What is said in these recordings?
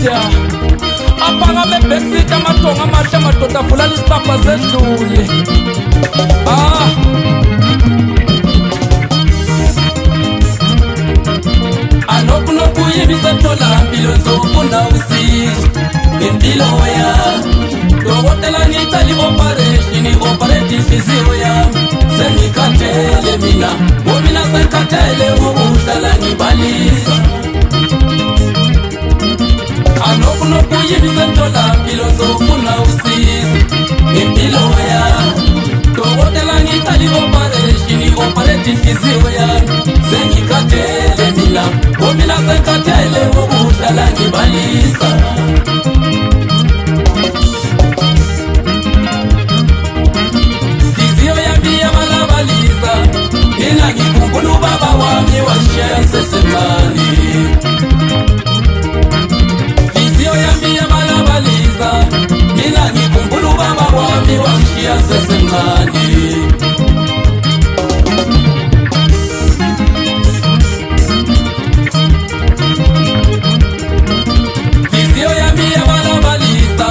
ya aphakame backseat amathongo amahle amadoda avulana isicabha sedlule anokunokuyibisa tholampilo zofuna usizo ngempilo yami dokotela ngicela i-operation i-operate inhliziyo yami sengikhathele mina ngomina sengikhathele ngokuhlala ngibalisa anokunokuyibisa tholampilo zofuna usizo ngempilo yami dokotela ngicela i-operation i-operate inhliziyo yami sengikhathele mina ngomina sengikhathele ngokuhlala ngibalisa ngikhumbula ubaba wami washiya ngisesemncane inhliziyo yami yabalabaliza mina ngikhumbula ubaba wami washiya ngisesemncane inhliziyo yami yabalabaliza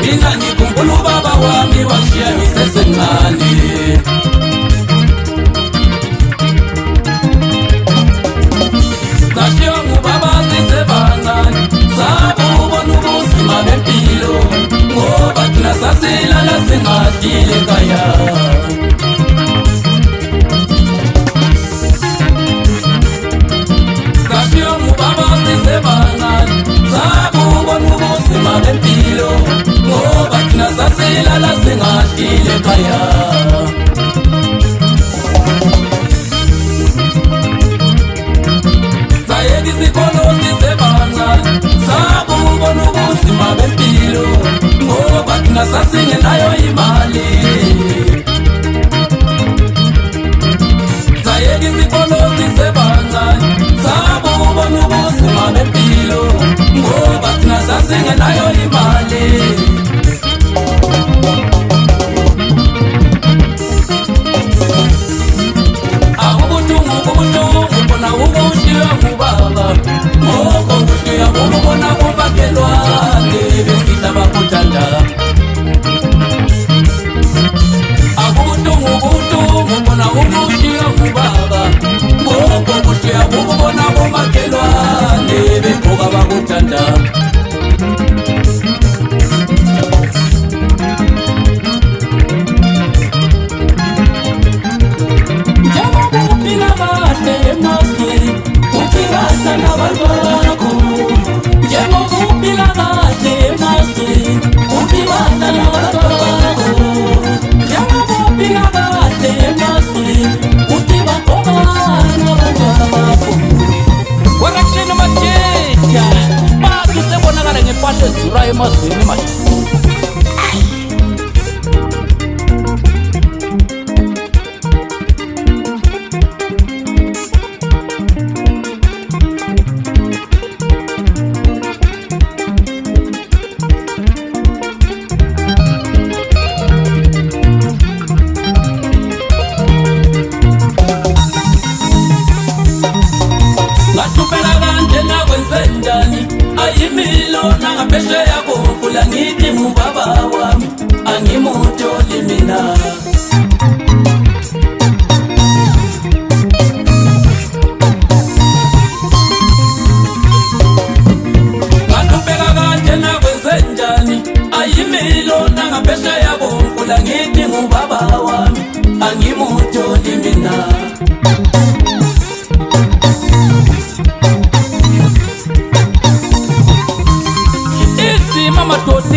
mina ngikhumbula ubaba wami washiya ngisesemncane Sashiwa ngubaba sisebancane sabubona ubuzima bempilo ngoba thina sasilala singadlile ekhaya Sashiwa ngubaba sisebancane sabubona ubuzima bempilo ngoba thina sasilala singadlile ekhaya isikolo sisebancane sabubona ubuzima bempilo ngoba thina sasingenayo imali sayeka isikolo sisebancane sabubona ubuzima bempilo ngoba thina sasingenayo imali ubona ukushiya ngubaba ngoko kushiya ngokubona kubakelwane besihla bakuthanda akubuhlungu ubona ukushiya ngubaba ngoko kushiya ngokubona kubakelwane begqoka bakuthanda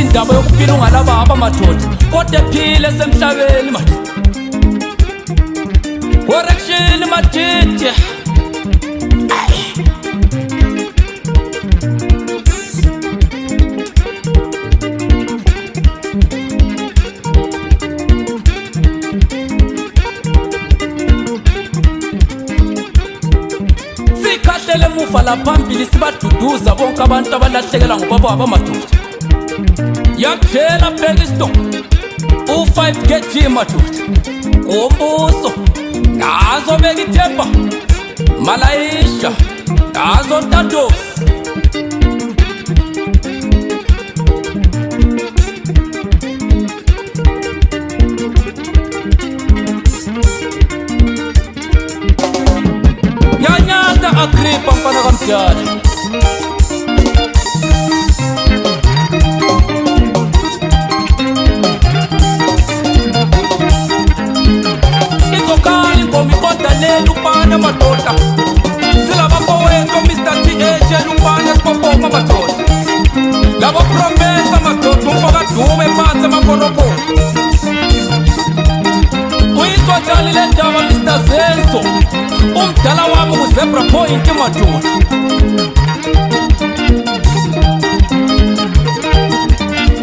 indaba yokuphila ungalaba abamadoda kodwa ephile semhlabeni manje correction mathithi sikhahlele muva laphambili sibaduduza bonke abantu abalahlekelwa ngubaba abamadoda yakuphela phela isitolo u5 kg madoda umbuso nazo beka ithemba malayisha nazo tatos Koroko uyizwa njani le ndaba Mr. Zenzo umdala wami ku-Zebra Point madoda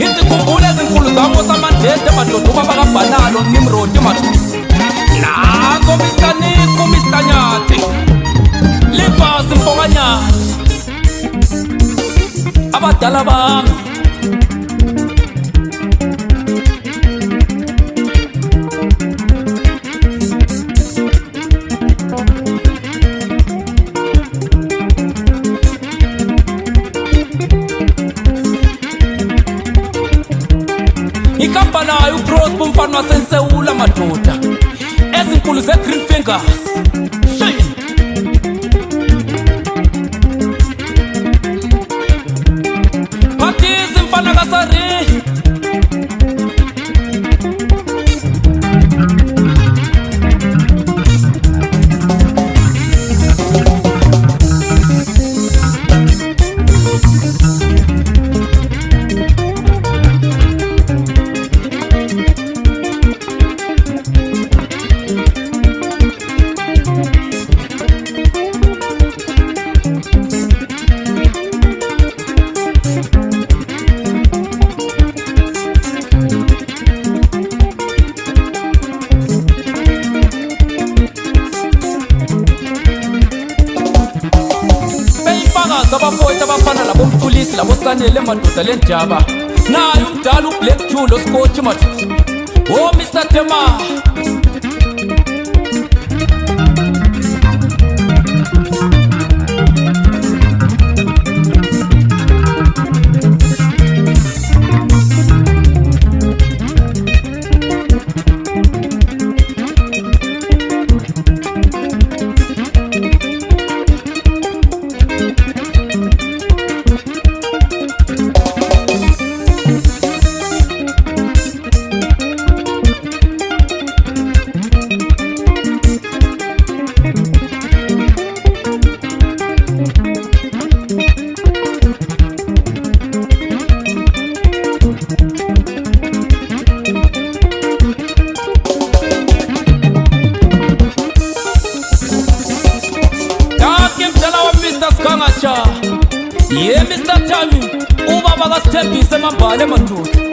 izikhumbule ezinkulu zami osamandede madoda ubaba kaBhanalo Nimrodi madoda nazo Mr. Nico Mr. Nyathi Livasi Mfokanyana abadala bami ikamba nayo uCrosby umfana waseNsewula madoda ezinkulu ze-Green Fingers Phathisa mfana kaSari abafowethu abafana labomfulisi labosanele madoda le ndaba naye umdala uBlack Jule oScotch madoda oh Mr. Tema Ye Mr. Tami ubaba kaSithembise Mambale madoda